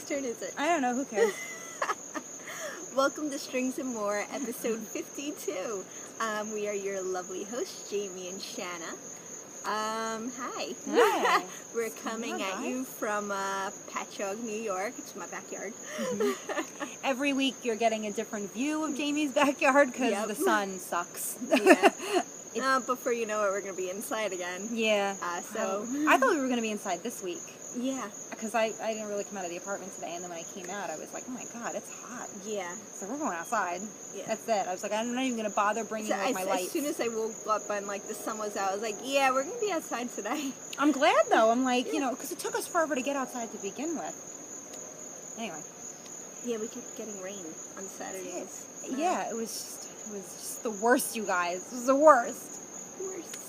Whose turn is it? I don't know, who cares? Welcome to Strings and More, episode 52. We are your lovely hosts, Jaymie and Shanna. Hi. Hi. We're coming at you from Patchogue, New York. It's my backyard. Mm-hmm. Every week you're getting a different view of Jamie's backyard because the sun sucks. Yeah. Before you know it, we're going to be inside again. Yeah. So I thought we were going to be inside this week. Yeah. Because I didn't really come out of the apartment today, and then when I came out, I was like, oh my god, it's hot. Yeah. So we're going outside. Yeah. That's it. I was like, I'm not even going to bother bringing my lights. As soon as I woke up and the sun was out, I was like, yeah, we're going to be outside today. I'm glad though. I'm like, you know, because it took us forever to get outside to begin with. Anyway. Yeah, we kept getting rain on Saturdays. Yeah, it was just the worst, you guys. It was the worst.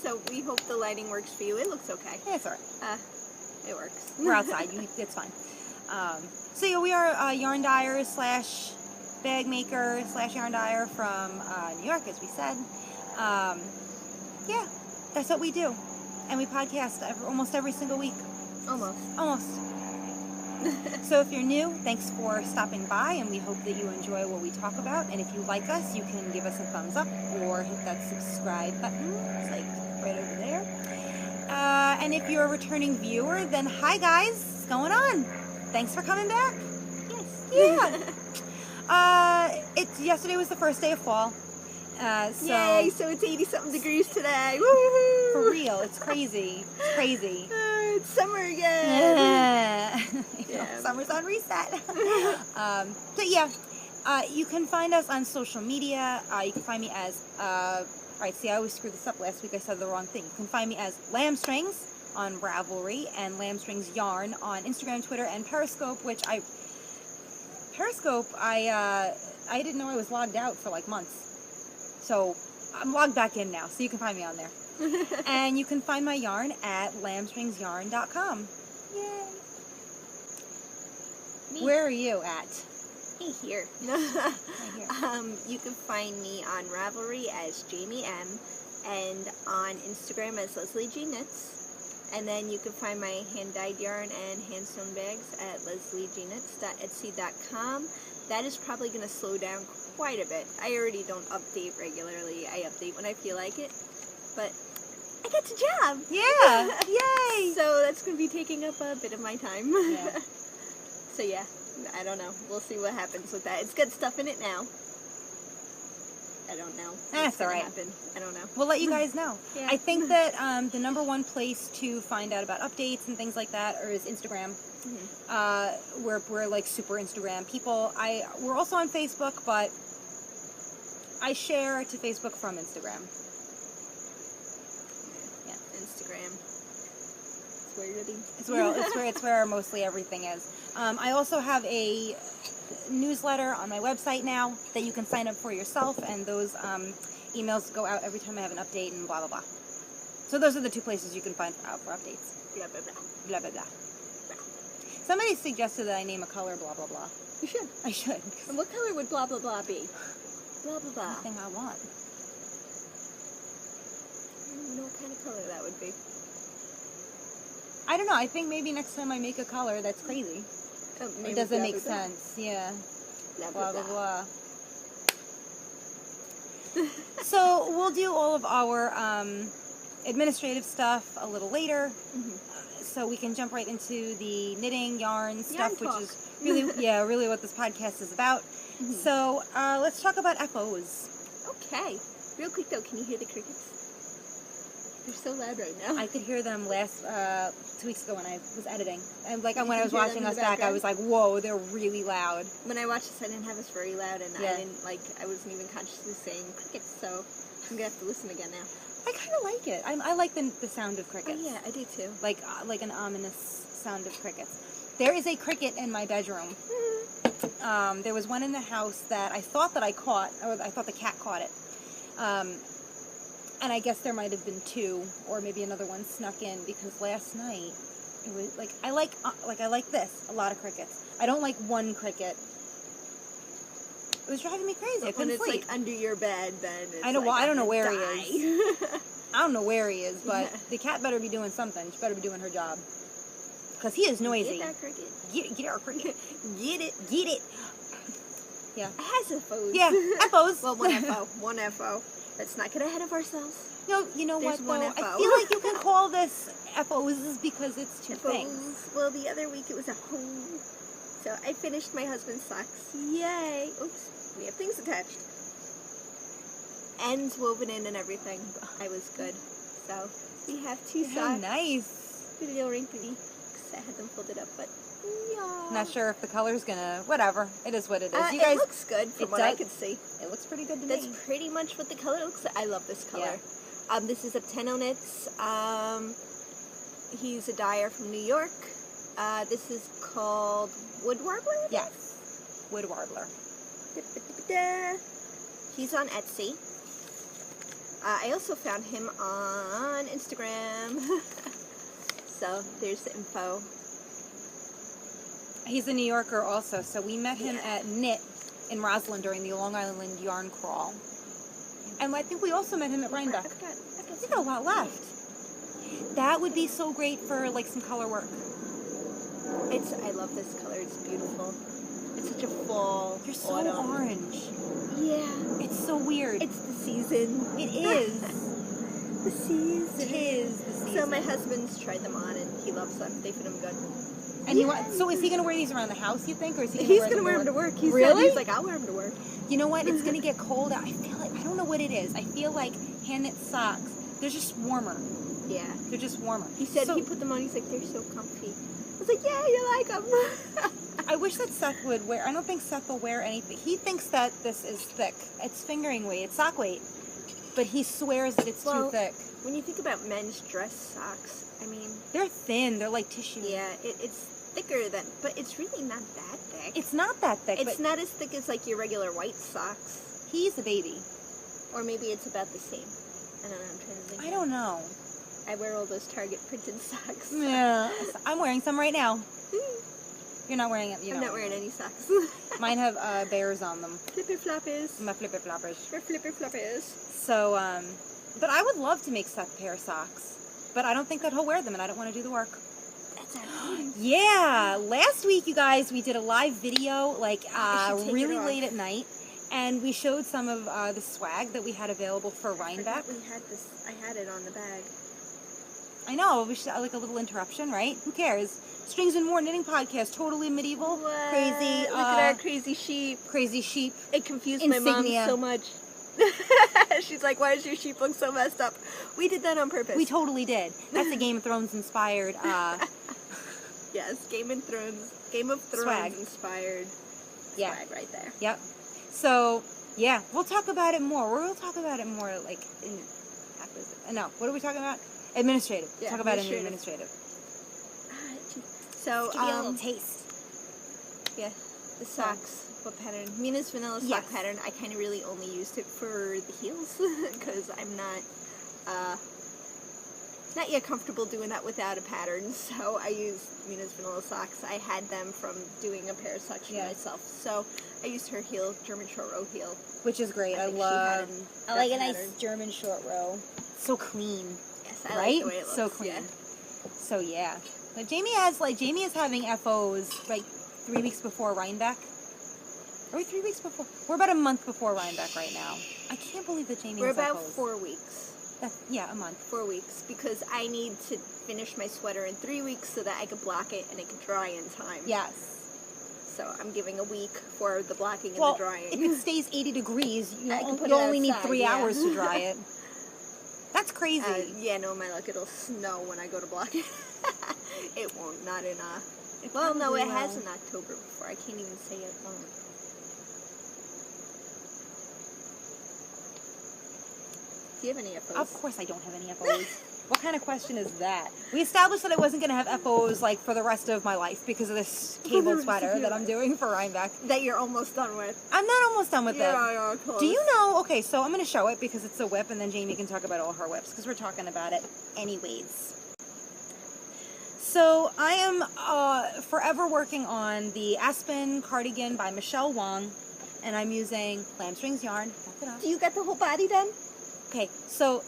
So we hope the lighting works for you. It looks okay. Yeah, it's alright. It works. We're outside. It's fine. So yeah, we are yarn dyer / bag maker / yarn dyer from New York, as we said. Yeah, that's what we do. And we podcast almost every single week. Almost. So if you're new, thanks for stopping by, and we hope that you enjoy what we talk about. And if you like us, you can give us a thumbs up or hit that subscribe button. It's right over there. And if you're a returning viewer, then hi guys, what's going on? Thanks for coming back. Yes. Yeah. Yesterday was the first day of fall. Yay, so it's 80-something degrees today. Woo-hoo! For real, it's crazy. It's crazy. It's summer again. Yeah. Summer's on reset. So yeah, you can find us on social media. You can find me as, alright, see, I always screwed this up last week. I said the wrong thing. You can find me as Lambstrings on Ravelry and Lambstrings Yarn on Instagram, Twitter, and Periscope, Periscope, I didn't know I was logged out for months. So I'm logged back in now, so you can find me on there. And you can find my yarn at lambstringsyarn.com. Yay! Me. Where are you at? Hey, here. Right here. You can find me on Ravelry as Jaymie M, and on Instagram as Leslie G Knits. And then you can find my hand-dyed yarn and hand-sewn bags at lesliegknits.etsy.com. That is probably going to slow down quite a bit. I already don't update regularly. I update when I feel like it. But I got a job! Yeah! Yay! So that's going to be taking up a bit of my time. Yeah. So yeah, I don't know. We'll see what happens with that. It's got stuff in it now. I don't know. That's all right. Happen. I don't know. We'll let you guys know. Yeah. I think that the #1 place to find out about updates and things like that is Instagram. Mm-hmm. We're super Instagram people. We're also on Facebook, but I share to Facebook from Instagram. Yeah, Instagram. It's weird. It's where mostly everything is. I also have a newsletter on my website now that you can sign up for yourself, and those emails go out every time I have an update and blah blah blah. So those are the two places you can find out for updates. Blah blah blah. Blah blah blah. Somebody suggested that I name a color blah blah blah. You should. I should. And what color would blah blah blah be? Blah blah blah. Anything I want. I don't know what kind of color that would be. I don't know. I think maybe next time I make a color that's crazy. It doesn't make sense. Yeah. Blah, blah, blah. So we'll do all of our administrative stuff a little later. So we can jump right into the knitting, yarn stuff, which is really, really what this podcast is about. So let's talk about FOs. Okay. Real quick though, can you hear the crickets? They're so loud right now. I could hear them 2 weeks ago when I was editing. And when I was watching us back, I was like, whoa, they're really loud. When I watched this, I didn't have us very loud, and I wasn't even consciously saying crickets, so I'm going to have to listen again now. I kind of like it. I like the sound of crickets. Oh, yeah, I do too. Like an ominous sound of crickets. There is a cricket in my bedroom. There was one in the house that I thought that I caught, or I thought the cat caught it. And I guess there might have been 2, or maybe another one snuck in, because last night it was I like this, a lot of crickets. I don't like one cricket. It was driving me crazy. I couldn't sleep. When it's under your bed, then it's I don't know where he is. I don't know where he is, but the cat better be doing something. She better be doing her job. because he is noisy. Get that cricket. Get our cricket. Get it. Get it. Yeah. It has FOs. Yeah, FOs. Well, one FO. One FO. Let's not get ahead of ourselves. No, you know There's what, though? one FO. I feel like you can call this FOs because it's two FOs. things. Well, the other week it was a home. So I finished my husband's socks. Yay. Oops. We have things attached. Ends woven in and everything. I was good. So we have two How socks. nice. A little wrinkly. I had them folded up, but yeah. Not sure if the color's gonna, whatever. It is what it is. You It guys, looks good from what I could see. it looks pretty good to That's me. pretty much what the color looks like. I love this color. Yeah. This is a Tenno Knits. He's a dyer from New York. This is called Wood Warbler? Yes. Wood Warbler. He's on Etsy. I also found him on Instagram. So there's the info. He's a New Yorker also, so we met him at Knit in Roslyn during the Long Island yarn crawl. And I think we also met him at Rhinebeck. We got a lot left. That would be so great for like some color work. I love this color. It's beautiful. It's such a fall. You're so autumn. orange. Yeah. It's so weird. It's the season. It is. The season. It is the season. So my husband's tried them on and he loves them. They fit him good. And so is he going to wear these around the house, you think? Or is he He's going to wear them to work. He said, he's like, I'll wear them to work. You know what? It's going to get cold out. I feel like, I don't know what it is. I feel like hand knit socks, they're just warmer. Yeah. They're just warmer. He said he put them on, he's like, they're so comfy. I was like, yeah, you like them. I wish that Seth would wear, I don't think Seth will wear anything. He thinks that this is thick. It's fingering weight, it's sock weight. But he swears that it's too thick. When you think about men's dress socks, I mean... They're thin, they're like tissue. Yeah, it's thicker than, but it's really not that thick. It's not that thick. It's not as thick as like your regular white socks. He's a baby. Or maybe it's about the same. I don't know, I'm trying to think. I don't know. I wear all those Target printed socks. Yeah, I'm wearing some right now. You're not wearing it, I'm not wearing any socks. Mine have bears on them. Flipper floppers. My flipper floppers. We're flipper floppers. So, but I would love to make Seth a pair of socks. But I don't think that he'll wear them and I don't want to do the work. That's our Yeah, last week, you guys, we did a live video, like, really late at night. And we showed some of the swag that we had available for Rhinebeck. I had it on the bag. I know, we should, like a little interruption, right? Who cares? Strings and More Knitting Podcast, totally medieval, What? crazy. Look at our crazy sheep. Crazy sheep. It confused Insignia. my mom so much. She's like, why does your sheep look so messed up? We did that on purpose. We totally did. That's a Game of Thrones inspired. Yes, Game of Thrones Swag. inspired swag right there. Yep. So, yeah, we'll talk about it more. We'll talk about it more, like, no, what are we talking about? Administrative. Yeah, talk about it in administrative. So, give you a little taste. Yeah, the socks. What pattern? Mina's vanilla sock pattern. I kind of really only used it for the heels because I'm not yet comfortable doing that without a pattern. So I used Mina's vanilla socks. I had them from doing a pair of socks for myself. So I used her heel, German short row heel, which is great. I like a nice German short row. So clean. Yes, I like the way it looks. So clean. Yeah. So yeah. But Jaymie is having FOs like 3 weeks before Rhinebeck. Are we 3 weeks before? We're about a month before Rhinebeck right now. I can't believe that Jaymie We're has about FOs. 4 weeks. Yeah, a month. 4 weeks, because I need to finish my sweater in 3 weeks so that I can block it and it can dry in time. Yes. So I'm giving a week for the blocking and the drying. If it stays 80 degrees, you it only need outside, 3 hours to dry it. That's crazy. Yeah, no, my luck, it'll snow when I go to block it. It won't, not in well, no, it has in October before. I can't even say it won't. Do you have any FOs? Of course I don't have any FOs. What kind of question is that? We established that I wasn't going to have FOs like for the rest of my life because of this cable sweater that I'm doing for Rhinebeck. That you're almost done with. I'm not almost done with it. Yeah, close. Do you know, okay, so I'm going to show it because it's a whip and then Jaymie can talk about all her whips because we're talking about it anyways. So I am forever working on the Aspen cardigan by Michele Wang and I'm using Lambstrings yarn. Do you get the whole body done? Okay, so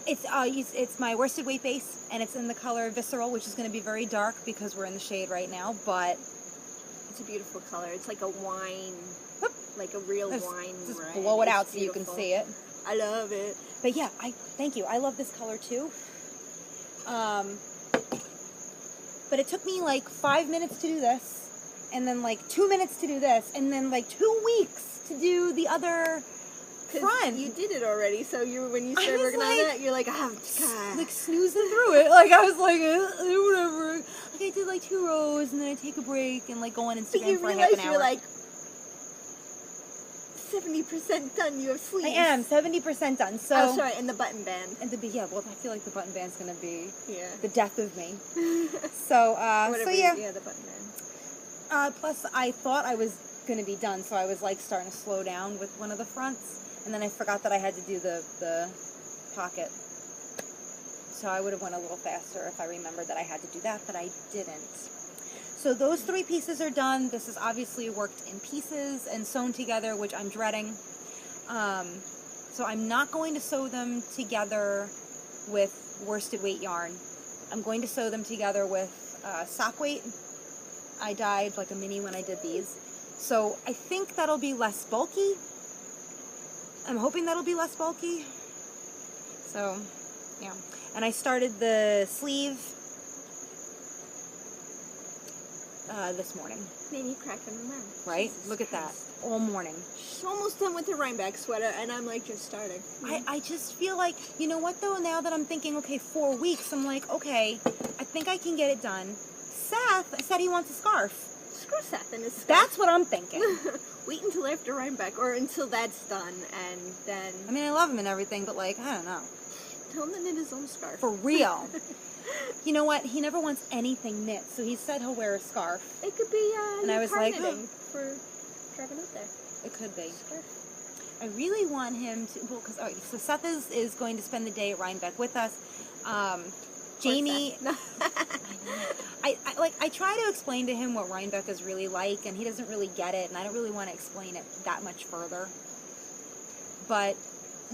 It's my worsted weight base, and it's in the color Visceral, which is going to be very dark because we're in the shade right now, but it's a beautiful color. It's like a wine, like a real wine just red. blow it out It's so you can beautiful. see it. I love it. But yeah, thank you. I love this color too. But it took me like 5 minutes to do this, and then like 2 minutes to do this, and then like 2 weeks to do the other front. You did it already, so when you started working on that, you're like, oh, God. Like snoozing through it. Like I was like, whatever. Like I did like 2 rows, and then I take a break and like go on Instagram for half an hour. You're like 70% done. You have sleeves. I am 70% done. So oh, sorry, and the button band. And yeah, well, I feel like the button band's gonna be the death of me. So yeah, the button band. Plus, I thought I was gonna be done, so I was like starting to slow down with one of the fronts. And then I forgot that I had to do the pocket. So I would have went a little faster if I remembered that I had to do that, but I didn't. So those 3 pieces are done. This is obviously worked in pieces and sewn together, which I'm dreading. So I'm not going to sew them together with worsted weight yarn. I'm going to sew them together with sock weight. I dyed like a mini when I did these. So I think that'll be less bulky. I'm hoping that'll be less bulky. So, yeah. And I started the sleeve this morning. Man, you cracking them out. Right? Jesus Look at Christ. that. All morning. She's almost done with her Rhinebeck sweater, and I'm like just starting. I just feel like, you know what though, now that I'm thinking, okay, 4 weeks, I'm like, okay, I think I can get it done. Seth said he wants a scarf. Screw Seth and his scarf. That's what I'm thinking. Wait until after Rhinebeck, or until that's done, and then... I mean, I love him and everything, but like, I don't know. Tell him to knit his own scarf. For real. You know what? He never wants anything knit, so he said he'll wear a scarf. It could be and I was like, knitting for driving out there. It could be. Scarf. I really want him to, well, because, so Seth is going to spend the day at Rhinebeck with us. Jaymie, I try to explain to him what Rhinebeck is really like, and he doesn't really get it, and I don't really want to explain it that much further. But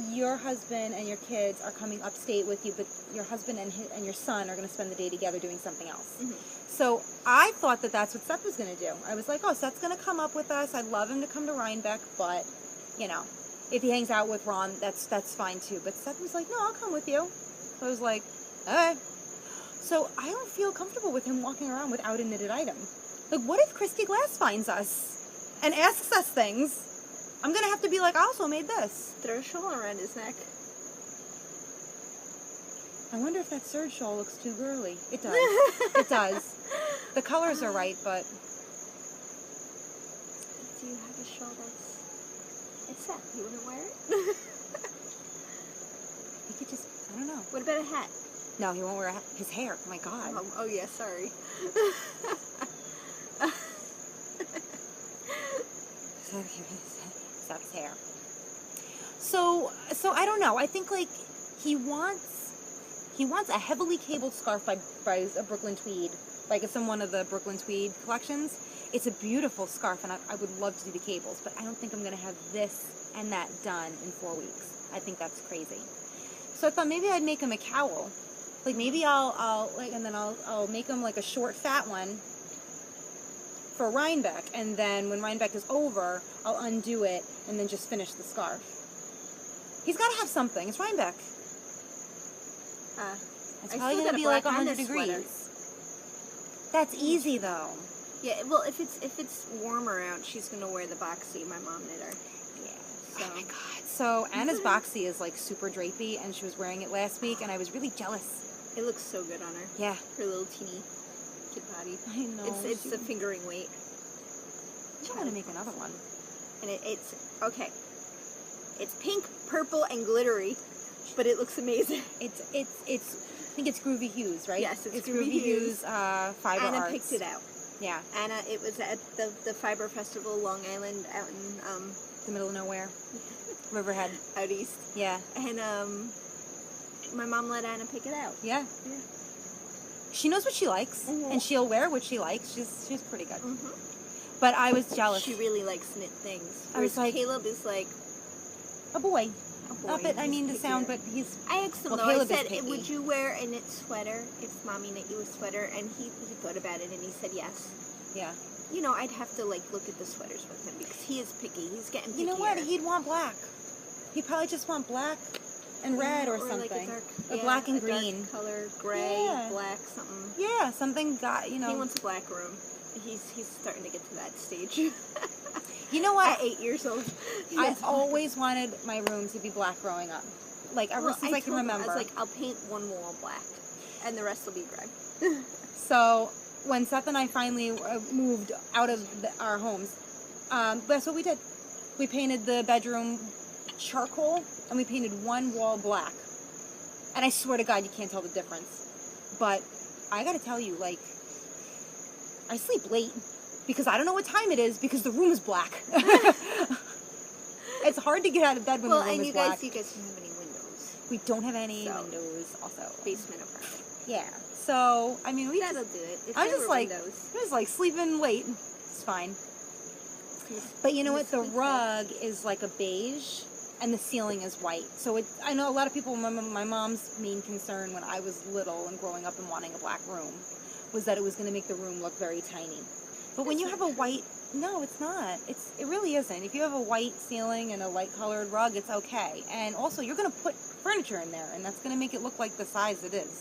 your husband and your kids are coming upstate with you, but your husband and your son are going to spend the day together doing something else. Mm-hmm. So I thought that that's what Seth was going to do. I was like, oh, Seth's going to come up with us. I'd love him to come to Rhinebeck, but, you know, if he hangs out with Ron, that's fine too. But Seth was like, no, I'll come with you. So I was like, okay. So I don't feel comfortable with him walking around without a knitted item. Like, what if Christy Glass finds us and asks us things? I'm going to have to be like, I also made this. Throw a shawl around his neck. I wonder if that serge shawl looks too girly. It does. It does. The colors are right, but... Do you have a shawl that's... It's Seth. You wouldn't wear it? He could just... I don't know. What about a hat? No, he won't wear a hat. His hair. Oh, my God. Oh yeah, sorry. Seth's hair. So I don't know. I think, like, he wants a heavily cabled scarf by a Brooklyn Tweed. Like, it's in one of the Brooklyn Tweed collections. It's a beautiful scarf, and I would love to do the cables, but I don't think I'm going to have this and that done in 4 weeks. I think that's crazy. So I thought maybe I'd make him a cowl. Like, maybe I'll make him, like, a short, fat one for Rhinebeck, and then when Rhinebeck is over, I'll undo it and then just finish the scarf. He's got to have something. It's Rhinebeck. It's probably going to be like 100 degrees. Sweater. That's easy, though. Yeah, well, if it's warmer out, she's going to wear the boxy my mom knit her. Yeah. So. Oh, my God. So, Anna's boxy is, like, super drapey, and she was wearing it last week, and I was really jealous. It looks so good on her. Yeah. Her little teeny kid body. I know. It's the fingering weight. I want to make another one. And it's, okay. It's pink, purple, and glittery, but it looks amazing. It's I think it's Groovy Hues, right? Yes, it's Groovy Hues. Fiber Anna Arts. picked it out. Yeah. Anna, it was at the Fiber Festival, Long Island, out in the middle of nowhere. Riverhead. Out east. Yeah. And my mom let Anna pick it out. Yeah. Yeah. She knows what she likes, and she'll wear what she likes. She's pretty good. Mm-hmm. But I was jealous. She really likes knit things. I was like, Caleb is like a boy. the sound, but he's... I asked him, though, I said, would you wear a knit sweater if Mommy knit you a sweater? And he thought about it, and he said yes. Yeah. You know, I'd have to, like, look at the sweaters with him, because he is picky. He's getting pickier. You know what? He'd want black. He'd probably just want black and red or something. Like a dark, or black and green. Dark color, gray, black, something. Yeah, something He wants a black room. He's starting to get to that stage. You know what? At 8 years old. I always wanted my room to be black growing up. Like, ever since I can remember. I was like, I'll paint one wall black, and the rest will be gray. So, when Seth and I finally moved out of our homes, that's what we did. We painted the bedroom charcoal, and we painted one wall black. And I swear to God, you can't tell the difference. But I gotta tell you, like, I sleep late because I don't know what time it is because the room is black. It's hard to get out of bed when the room is black. You guys don't have any windows. We don't have any windows, also. Basement apartment. Yeah. So, I mean, that'll do it. If I'm there just were like, windows. I was like sleeping late. It's fine. But you know what? The rug is like a beige, and the ceiling is white. So I know a lot of people remember my mom's main concern when I was little and growing up and wanting a black room was that it was going to make the room look very tiny. But when you have a white, no, it's not. It really isn't. If you have a white ceiling and a light colored rug, it's okay. And also, you're going to put furniture in there, and that's going to make it look like the size it is.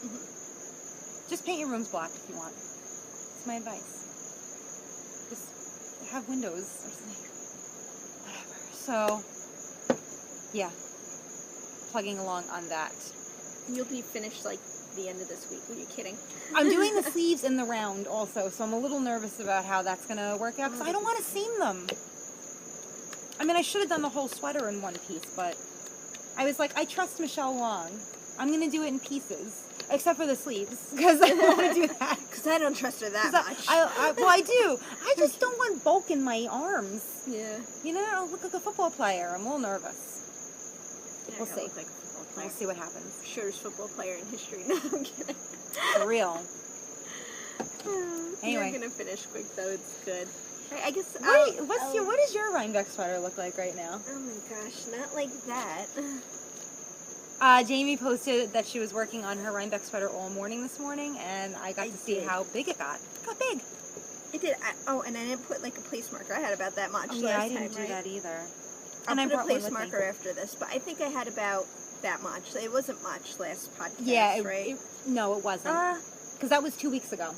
Mm-hmm. Just paint your rooms black if you want. It's my advice. Just have windows or something. Whatever. So, yeah. Plugging along on that. You'll be finished, like, the end of this week. Were you kidding? I'm doing the sleeves in the round also, so I'm a little nervous about how that's going to work out, because I don't want to seam them. I mean, I should have done the whole sweater in one piece, but I was like, I trust Michele Wang. I'm going to do it in pieces. Except for the sleeves, because I don't want to do that. Because I don't trust her that much. Well, I do. I just don't want bulk in my arms. Yeah. You know, I look like a football player. I'm a little nervous. Yeah, we'll see. Like we'll see what happens. Shortest football player in history. No, I'm kidding. For real. Anyway. You're going to finish quick, though. It's good. I guess... What does your Rhinebeck sweater look like right now? Oh, my gosh. Not like that. Jaymie posted that she was working on her Rhinebeck sweater all morning this morning, and I got to see how big it got. It got big. It did. And I didn't put, like, a place marker. I had about that much last time, I didn't do that either. I'll put a place marker after this, but I think I had about that much. It wasn't much last podcast, right? No, it wasn't. Because that was 2 weeks ago.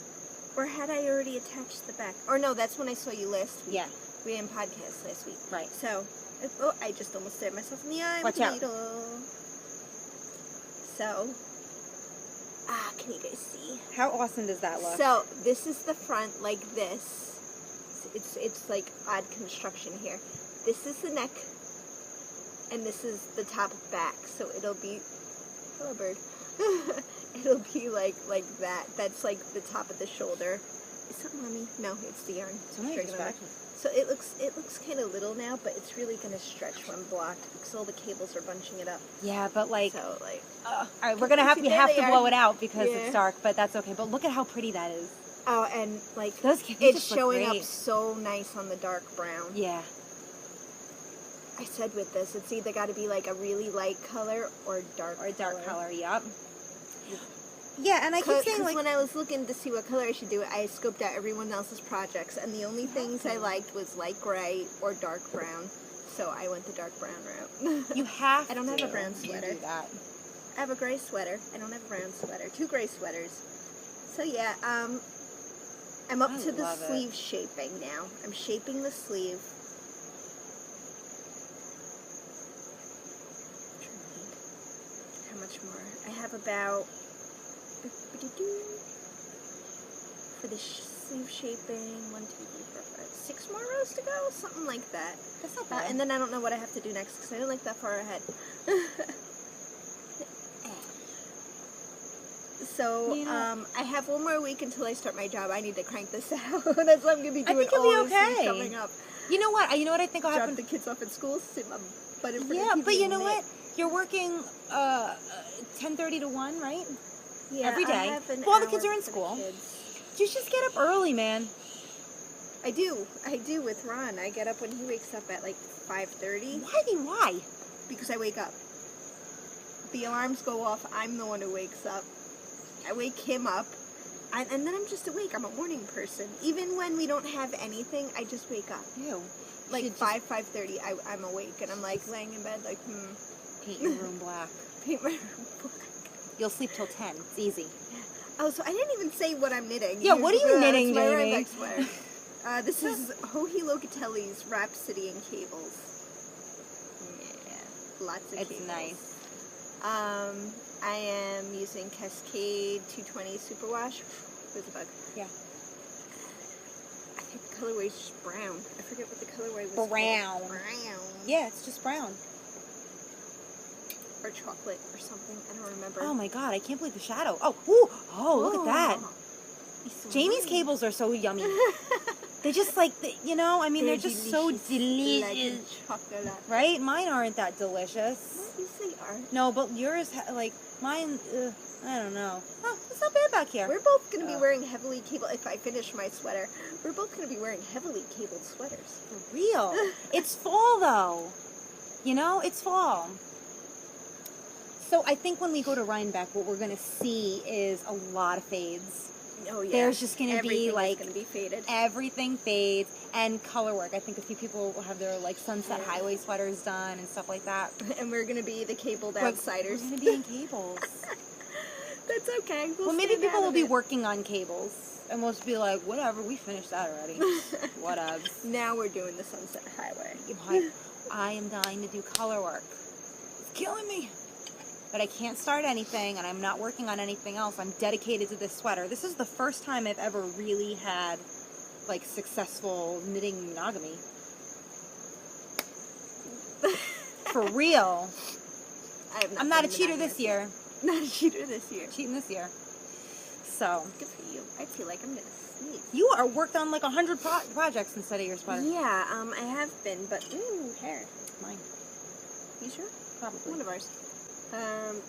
Or had I already attached the back? Or no, that's when I saw you last week. Yeah. We didn't podcast last week. Right. So, I just almost stabbed myself in the eye with a needle. So, can you guys see? How awesome does that look? So, this is the front like this. It's like odd construction here. This is the neck, and this is the top back. So it'll be, hello bird. It'll be like that. That's like the top of the shoulder. Is that mommy? No, it's the yarn. So it looks kind of little now, but it's really going to stretch when blocked because all the cables are bunching it up. Yeah, but like, so like, all right, we have to blow it out because it's dark, but that's okay. But look at how pretty that is. Oh, and like it's showing up so nice on the dark brown. Yeah. I said with this, it's either got to be like a really light color or dark color. Yep. Yeah, and I keep saying, like, when I was looking to see what color I should do, I scoped out everyone else's projects, and the only things I liked was light gray or dark brown. So I went the dark brown route. You have I don't have a brown sweater. Do that. I have a gray sweater. I don't have a brown sweater. 2 gray sweaters. So yeah, I'm up to the sleeve shaping now. I'm shaping the sleeve. How much more? I have about... For the sleeve shaping, 1, 2, 3, 4, 5, 6 more rows to go, something like that. That's not bad. And then I don't know what I have to do next because I didn't like that far ahead. So I have 1 more week until I start my job. I need to crank this out. That's what I'm going to be doing. All this week coming up. You know what? I think will happen. Drop the kids off at school. Sit my butt in front of Yeah, but you know what? You're working 10:30 to 1, right? Yeah, every day. While the kids are in school. You just get up early, man. I do with Ron. I get up when he wakes up at like 5:30. Why? because I wake up. The alarms go off. I'm the one who wakes up. I wake him up. And then I'm just awake. I'm a morning person. Even when we don't have anything, I just wake up. Ew. Like 5:30, I'm awake. And I'm like laying in bed like, Paint your room black. Paint my room black. You'll sleep till 10. It's easy. Oh, so I didn't even say what I'm knitting. Yeah, what are you knitting, my Jaymie? Rhinebeck sweater. This is Locatelli's Rhapsody and Cables. Yeah, lots of cables. It's nice. I am using Cascade 220 Superwash. There's a bug. Yeah. I think the colorway is just brown. I forget what the colorway was. Brown. Brown. Yeah, it's just brown. Or chocolate or something. I don't remember. Oh my god, I can't believe the shadow. Oh, ooh, oh, look at that. So Jamie's cables are so yummy. They just like, they're just so delicious. Like chocolate. Right? Mine aren't that delicious. What you say are? No, but yours, mine, I don't know. Oh, it's not bad back here. We're both going to be wearing heavily cabled, if I finish my sweater, we're both going to be wearing heavily cabled sweaters. For real. It's fall, though. It's fall. So I think when we go to Rhinebeck, what we're going to see is a lot of fades. Oh, yeah. There's just going to be, going to be faded. Everything fades. And color work. I think a few people will have their, Sunset Highway sweaters done and stuff like that. And we're going to be the cabled outsiders. We're going to be in cables. That's okay. Well, maybe people will be working on cables. And we'll just be like, whatever, we finished that already. Whatever. Now we're doing the Sunset Highway. I am dying to do color work. It's killing me. But I can't start anything, and I'm not working on anything else. I'm dedicated to this sweater. This is the first time I've ever really had, successful knitting monogamy. For real. I'm not a cheater this year. Not a cheater this year. Cheating this year. So. Good for you. I feel like I'm going to sneeze. You are worked on 100 projects instead of your sweater. Yeah, I have been, but, hair. Mine. You sure? Probably. One of ours.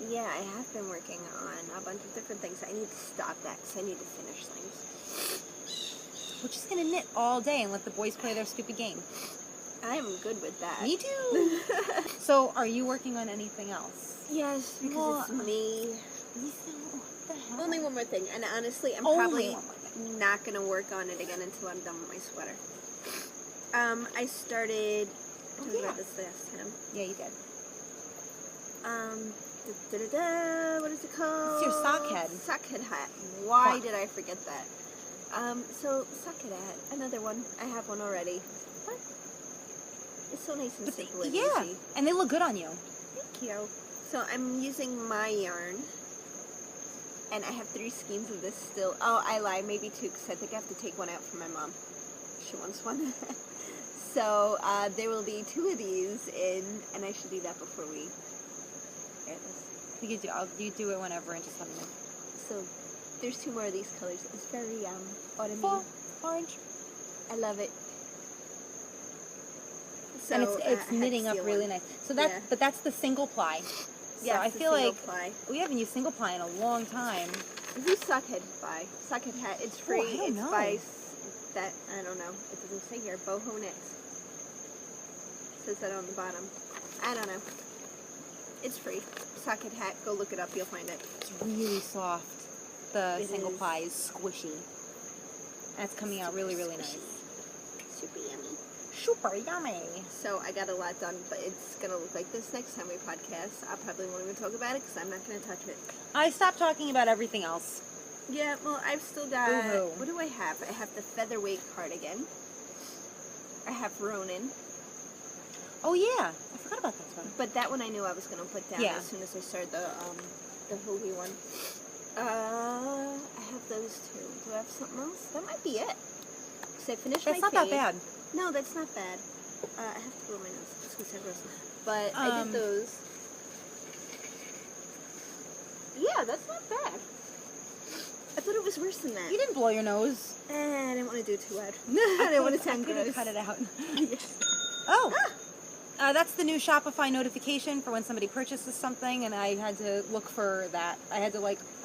Yeah, I have been working on a bunch of different things. I need to stop that because I need to finish things. We're just going to knit all day and let the boys play their stupid game. I am good with that. Me too. So, are you working on anything else? Yes, because it's me. What the hell? Only one more thing, and honestly, I'm probably not going to work on it again until I'm done with my sweater. I started... I talked about this last time. Yeah, you did. What is it called? It's your sock head. Sock head hat. Why did I forget that? So, sock head hat. Another one. I have one already. What? It's so nice and simple and easy. And they look good on you. Thank you. So, I'm using my yarn. And I have 3 skeins of this still. Oh, I lied. Maybe 2, because I think I have to take one out for my mom. She wants one. So, there will be 2 of these in, and I should do that before we... You do it whenever and just let me know. So, there's 2 more of these colors. It's very, autumn-y. Fall, orange. I love it. So, and it's knitting up really nice. So but that's the single ply. So yes, I feel like ply. We haven't used single ply in a long time. Who's sockhead by? Sockhead hat. It's free. Oh, I don't know. By that, I don't know. It doesn't say here. Boho Knits. Says that on the bottom. I don't know. It's free. Socket hat. Go look it up. You'll find it. It's really soft. The single ply is squishy. And it's coming out really, really nice. Super yummy. Super yummy. So I got a lot done, but it's going to look like this next time we podcast. I probably won't even talk about it because I'm not going to touch it. I stopped talking about everything else. Yeah, well, I've still got... Boo-hoo. What do I have? I have the featherweight cardigan. I have Ronin. Oh, yeah. I forgot about that one. But that one I knew I was going to put down as soon as I started the holy one. I have those 2. Do I have something else? That might be it. Because I finished my That's not that bad. No, that's not bad. I have to blow my nose. Just because I roast. But I did those. Yeah, that's not bad. I thought it was worse than that. You didn't blow your nose. I didn't want to do it too loud. I didn't want to sound gross. Cut it out. Oh! That's the new Shopify notification for when somebody purchases something, and I had to look for that. I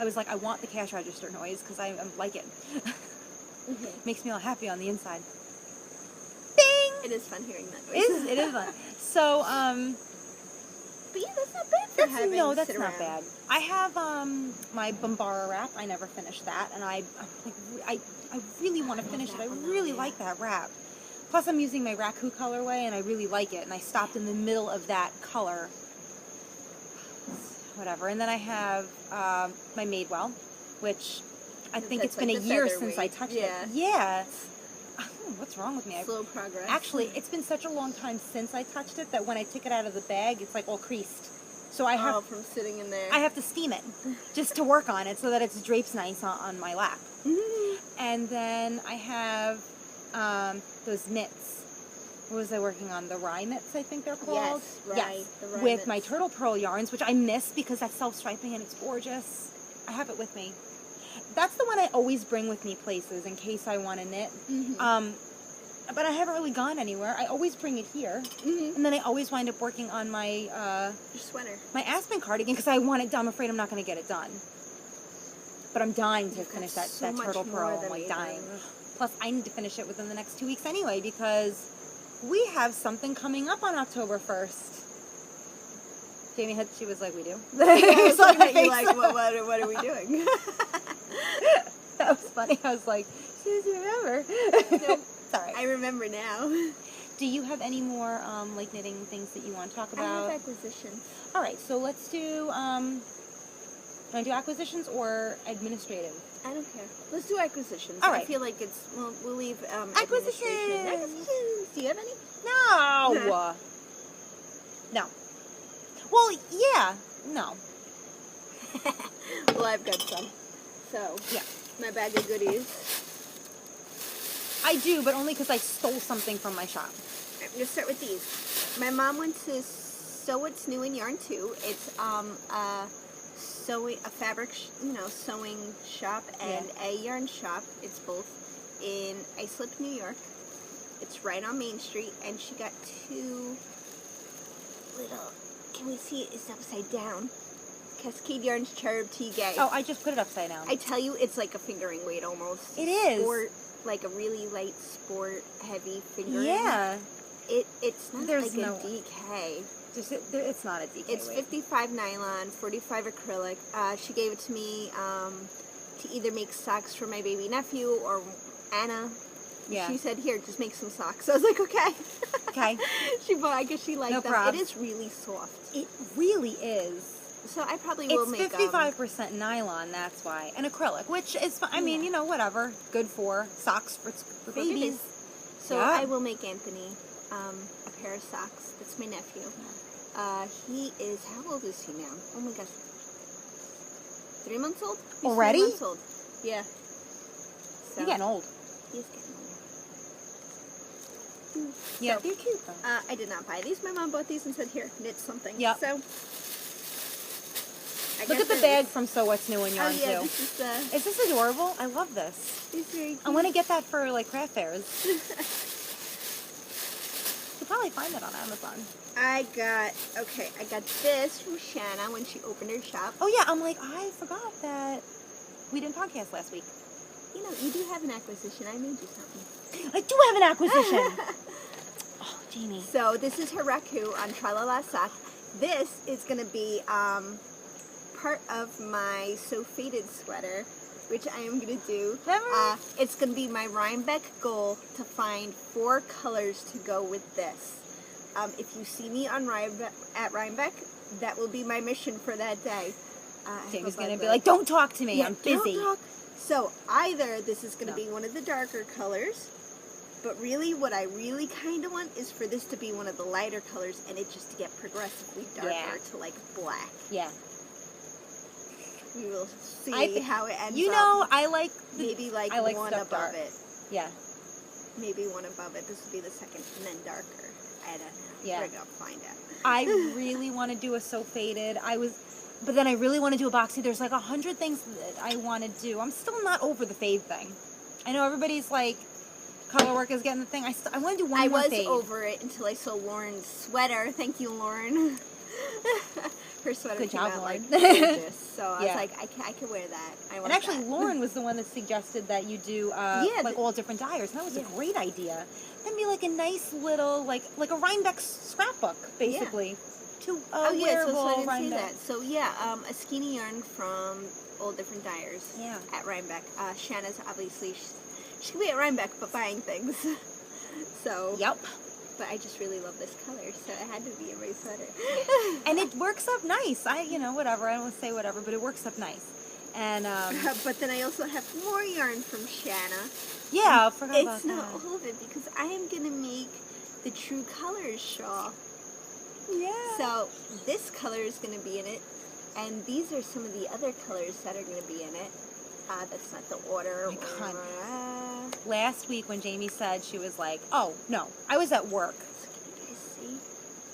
was like, I want the cash register noise, because I like it. Makes me all happy on the inside. Bing! It is fun hearing that noise. It is fun. So, But yeah, that's not bad for having No, that's sit not around. bad. I have my Bombara wrap. I never finished that, and I really want to finish it. I really like that wrap. Plus, I'm using my Raku colorway, and I really like it. And I stopped in the middle of that color. Whatever. And then I have my Madewell, which I think it's been a year since I touched it. Yeah. What's wrong with me? Slow progress. Actually, it's been such a long time since I touched it that when I take it out of the bag, it's like all creased. So I have from sitting in there. I have to steam it just to work on it so that it drapes nice on my lap. And then I have those mitts. What was I working on? The rye mitts, I think they're called. Yes, the rye with mitts. my turtle pearl yarns, which I miss because that's self-striping and it's gorgeous. I have it with me. That's the one I always bring with me places in case I want to knit. But I haven't really gone anywhere. I always bring it here. And then I always wind up working on my your sweater. My Aspen cardigan because I want it done. I'm afraid I'm not going to get it done. But I'm dying to finish that turtle pearl. I'm like dying. Plus, I need to finish it within the next 2 weeks anyway because we have something coming up on October 1st. Jaymie she was like, we do. What are we doing? That was funny. I was like, she doesn't remember. Nope. Sorry. I remember now. Do you have any more like knitting things that you want to talk about? I have acquisitions. All right, so let's do. Want to do acquisitions or administrative? I don't care. Let's do acquisitions. All right. I feel like we'll leave Acquisitions. Acquisitions. Do you have any? No. No. Well, yeah. No. Well, I've got some. So yeah, my bag of goodies. I do, but only because I stole something from my shop. I'm gonna start with these. My mom went to Sew What's New in Yarn too. It's a fabric, sewing shop and a yarn shop. It's both in Islip, New York. It's right on Main Street, and she got two little. Can we see it? It's upside down. Cascade Yarns Cherub DK. Oh, I just put it upside down. I tell you, it's like a fingering weight almost. It is. Sport, like a really light sport, heavy fingering. Yeah. It's not There's like no a DK. It's not a DK It's weight. 55 nylon, 45 acrylic. She gave it to me to either make socks for my baby nephew or Anna. Yeah. She said, here, just make some socks. So I was like, okay. Okay. I guess she liked them. Probs. It is really soft. It really is. So I probably will make... It's 55% nylon, that's why. And acrylic, which is, I mean, whatever. Good for socks for babies. So I will make Anthony a pair of socks. That's my nephew. He is, how old is he now? Oh my gosh. 3 months old? He's already? 3 months old. Yeah. So, You're getting old. He's getting old. Yeah, they're cute though. I did not buy these. My mom bought these and said, here, knit something. Yeah. So, look at the bag from Sew What's New in Yarn too. This is this adorable? I love this. It's very cute. I want to get that for like craft fairs. You'll probably find it on Amazon. I got this from Shanna when she opened her shop. Oh yeah, I'm like, I forgot that we didn't podcast last week. You do have an acquisition. I made you something. I do have an acquisition. Oh, Jaymie. So this is her Raku on Tralala Sock. This is going to be part of my So Faded sweater, which I am going to do. It's going to be my Rhinebeck goal to find 4 colors to go with this. If you see me on at Rhinebeck, that will be my mission for that day. Jamie's going to be like, don't talk to me, I'm busy. Don't talk. So either this is going to be one of the darker colors, but really what I really kind of want is for this to be one of the lighter colors and it just to get progressively darker to like black. Yeah. We will see how it ends up. I like... Maybe like one above dark. it. Yeah. Maybe one above it. This would be the second and then darker. I don't know. Yeah. We're going to find out. I really want to do a So Faded. But then I really want to do a boxy. There's like 100 things that I want to do. I'm still not over the fade thing. I know everybody's like, color work is getting the thing. I want to do one more fade. I was over it until I saw Lauren's sweater. Thank you, Lauren. Her sweater came out like gorgeous. So I was like, I can wear that. And actually, Lauren was the one that suggested that you do like all different dyers. And that was a great idea. That'd be like a nice little, like a Rhinebeck scrapbook, basically. to a so I wearable didn't say Rhinebeck. that. So yeah, a skeiny yarn from all different dyers. Yeah. At Rhinebeck. Shanna's obviously she could be at Rhinebeck, but buying things. So. Yep. But I just really love this color, so it had to be in my sweater. And it works up nice. Whatever. I don't say whatever, but it works up nice. And but then I also have more yarn from Shanna. yeah, I forgot about It's not that. all of it because I am gonna make the True Colors shawl. Yeah. So this color is gonna be in it, and these are some of the other colors that are gonna be in it. That's not the order. Oh my God. Last week when Jaymie said, she was like, "Oh no, I was at work." So can you guys see?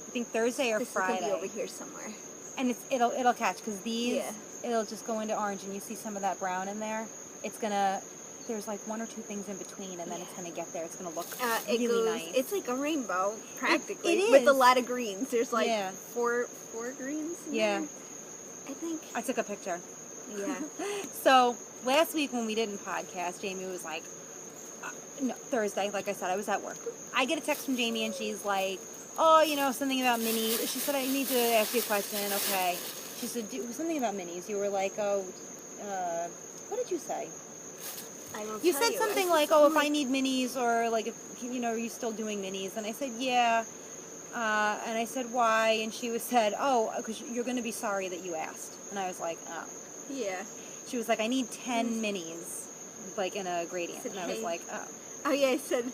I think Thursday or This Friday. is gonna be over here somewhere. And it'll catch because these Yeah. it'll just go into orange, and you see some of that brown in there. It's gonna. There's like one or two things in between, and then it's gonna get there. It's gonna look really nice. It's like a rainbow practically it with is. a lot of greens. There's like Yeah. four greens. In Yeah. there, I think. I took a picture. Yeah. So last week when we didn't podcast, Jaymie was like, no, Thursday, like I said, I was at work. I get a text from Jaymie and she's like, oh, something about minis. She said, I need to ask you a question. Okay. She said, it was something about minis. You were like, what did you say? I will You tell said something like, oh, if I need minis or like, if, are you still doing minis? And I said, yeah. And I said, why? And she said, oh, because you're going to be sorry that you asked. And I was like, oh. Yeah. She was like, I need 10 minis, like in a gradient. And I was like, oh. Oh yeah, I said,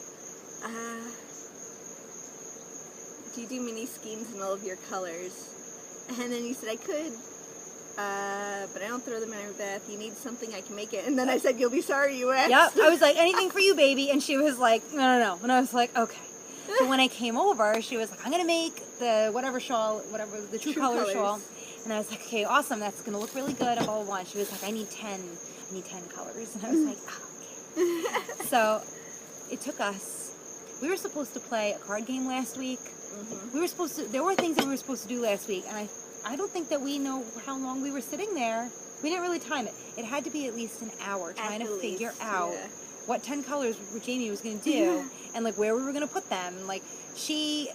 do you do mini skeins in all of your colors? And then you said I could, but I don't throw them in our bath. You need something, I can make it. And then I said, you'll be sorry you asked. Yep. I was like, anything for you, baby. And she was like, no. And I was like, okay. So when I came over, she was like, I'm going to make the whatever shawl, the True Colors shawl. And I was like, okay, awesome. That's going to look really good. Blah, blah, blah. And she was like, I need 10 colors. And I was like, oh, okay. So it took us, we were supposed to play a card game last week. Mm-hmm. There were things that we were supposed to do last week. And I don't think that we know how long we were sitting there. We didn't really time it. It had to be at least an hour trying to figure out what 10 colors Jaymie was going to do and like where we were going to put them. Like she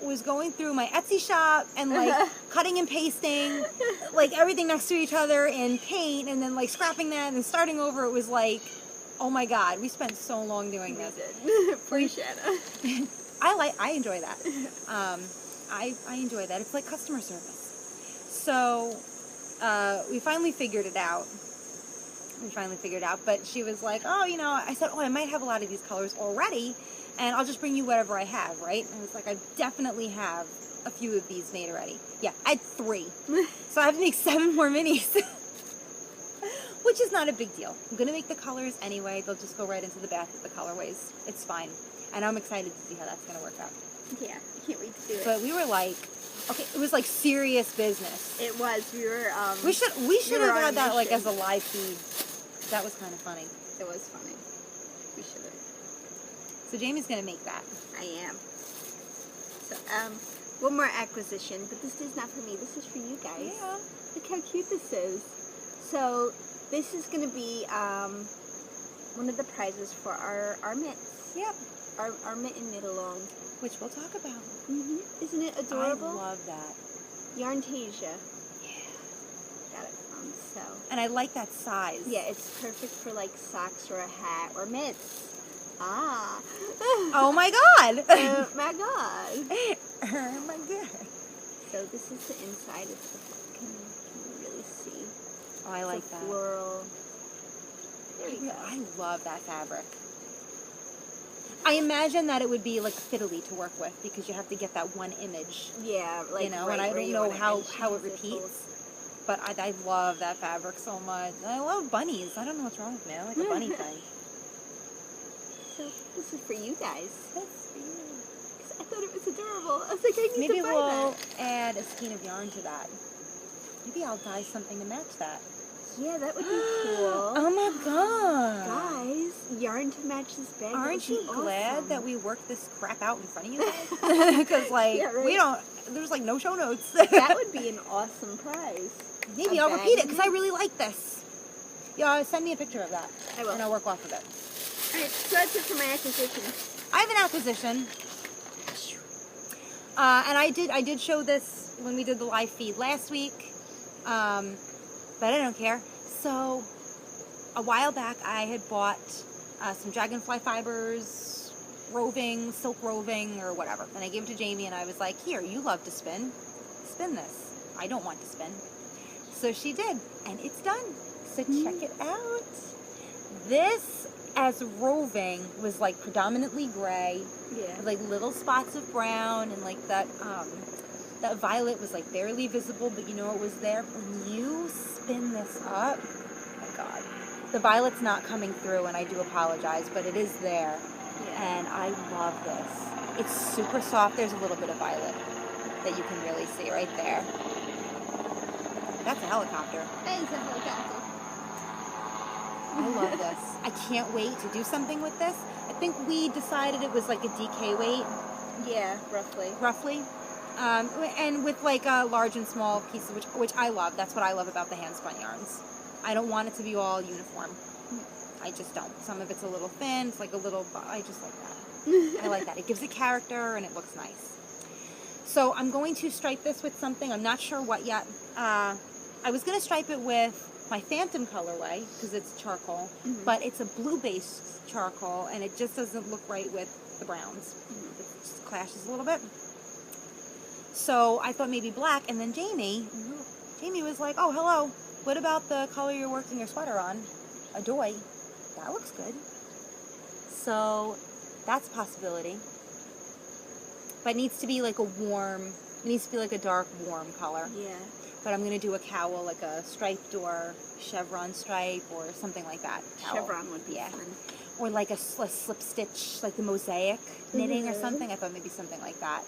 was going through my Etsy shop and like cutting and pasting like everything next to each other in paint and then like scrapping that and then starting over. It was like, oh my God, we spent so long doing this. Poor Shanna. I enjoy that. I enjoy that. It's like customer service. So we finally figured it out. But she was like, oh, I said, I might have a lot of these colors already, and I'll just bring you whatever I have, right? And I was like, I definitely have a few of these made already. Yeah, I had 3. So I have to make 7 more minis, which is not a big deal. I'm going to make the colors anyway. They'll just go right into the bath with the colorways. It's fine. And I'm excited to see how that's going to work out. Yeah, I can't wait to do it. But we were like, okay, it was like serious business. It was. We were, we should have had that like as a live feed. That was kind of funny. It was funny. We should have. So Jaymie's going to make that. I am. So, one more acquisition, but this is not for me. This is for you guys. Yeah. Look how cute this is. So, this is going to be one of the prizes for our mitts. Yep. Our mitten knit along. Which we'll talk about. Mm-hmm. Isn't it adorable? I love that. Yarntasia. Got it from So. And I like that size. Yeah, it's perfect for like socks or a hat or mitts. Ah. Oh my God. Oh my God. Oh my God. So this is the inside. It's the, can you really see? Oh, I like that. Floral. There we go. I love that fabric. I imagine that it would be like fiddly to work with because you have to get that one image. Yeah, like and right I don't know how it repeats. repeats. But I love that fabric so much. I love bunnies. I don't know what's wrong with me. I like a bunny thing. So this is for you guys. That's for you. I thought it was adorable. I was like, I need Maybe to buy we'll that. add a skein of yarn to that. Maybe I'll dye something to match that. Yeah, that would be cool. Oh my God. Guys, yarn to match this bag. Aren't you glad awesome. that we worked this crap out in front of you guys? Because, like, yeah, right? we don't, there's like no show notes. That would be an awesome prize. Maybe I'll repeat it because I really like this. Yeah, send me a picture of that. I will. And I'll work off of it. Alright, so that's it for my acquisition. I have an acquisition. And I did show this when we did the live feed last week, but I don't care. So a while back, I had bought some dragonfly fibers, silk roving, or whatever. And I gave it to Jaymie, and I was like, here, you love to spin. Spin this. I don't want to spin. So she did, and it's done. So check it out. This, as roving, was like predominantly gray, with like little spots of brown, and like that violet was like barely visible, but you know it was there. When you spin this up, oh my God, the violet's not coming through, and I do apologize, but it is there, and I love this. It's super soft. There's a little bit of violet that you can really see right there. That's a helicopter. That is a helicopter. I love this. I can't wait to do something with this. I think we decided it was like a DK weight. Yeah, roughly. Roughly. And with like large and small pieces, which I love. That's what I love about the hand spun yarns. I don't want it to be all uniform. I just don't. Some of it's a little thin. It's like a little, I just like that. I like that. It gives it character and it looks nice. So I'm going to stripe this with something. I'm not sure what yet. I was going to stripe it with my Phantom colorway because it's charcoal, but it's a blue-based charcoal, and it just doesn't look right with the browns. It just clashes a little bit. So I thought maybe black, and then Jaymie was like, oh, hello, what about the color you're working your sweater on? A doy. That looks good. So that's a possibility. But it needs to be like a dark, warm color. Yeah. But I'm going to do a cowl, like a striped or chevron stripe or something like that. Cowl. Chevron would be fun. Or like a slip stitch, like the mosaic knitting or something. I thought maybe something like that.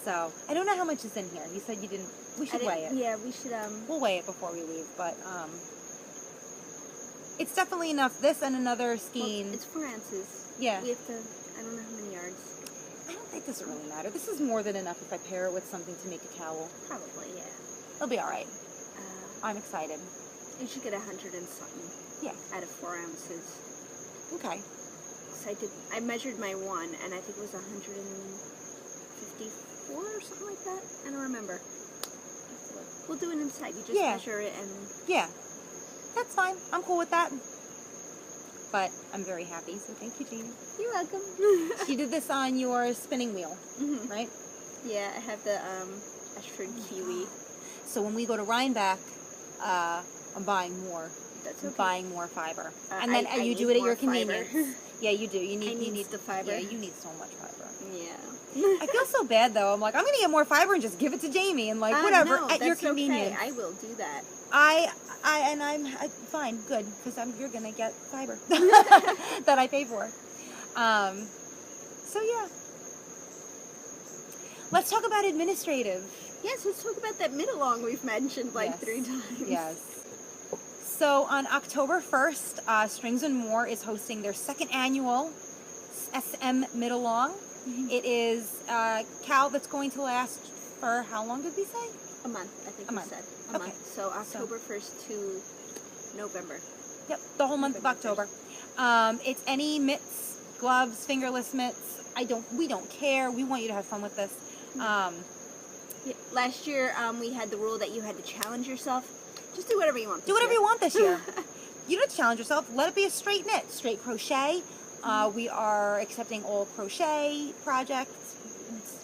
So, I don't know how much is in here. You said you didn't, we should weigh it. Yeah, we should, We'll weigh it before we leave, but, it's definitely enough. This and another skein. Well, it's 4 ounces. Yeah. We have to, I don't know how many yards. I don't think this really matter. This is more than enough if I pair it with something to make a cowl. Probably, yeah. It'll be alright. I'm excited. You should get 100 and something. Yeah. Out of 4 ounces. Okay. So I measured my one, and I think it was 154 or something like that. I don't remember. We'll do it inside. You just measure it and... Yeah. That's fine. I'm cool with that. But I'm very happy, so thank you, Jaymie. You're welcome. You did this on your spinning wheel, right? Yeah, I have the Aspen kiwi. So when we go to Rhinebeck, I'm buying more. That's okay. I'm buying more fiber. And then you do it at your convenience. Yeah, you do. You need the fiber. Yeah, you need so much fiber. Yeah. I feel so bad though. I'm like, I'm gonna get more fiber and just give it to Jaymie and like whatever at your convenience. Okay. I will do that. I'm fine, good, because you're gonna get fiber that I pay for. So yeah. Let's talk about administrative. Yes, let's talk about that mid-along we've mentioned like 3 times. Yes. So on October 1st, Strings and More is hosting their 2nd annual SM Mid-Along. It is a cowl that's going to last for, how long did we say? A month, I think we said. A month. So October 1st to November. Yep, the whole month of October. It's any mitts, gloves, fingerless mitts. We don't care. We want you to have fun with this. Last year, we had the rule that you had to challenge yourself. Just do whatever you want. Do whatever you want this year. You don't have to challenge yourself. Let it be a straight knit, straight crochet. We are accepting all crochet projects,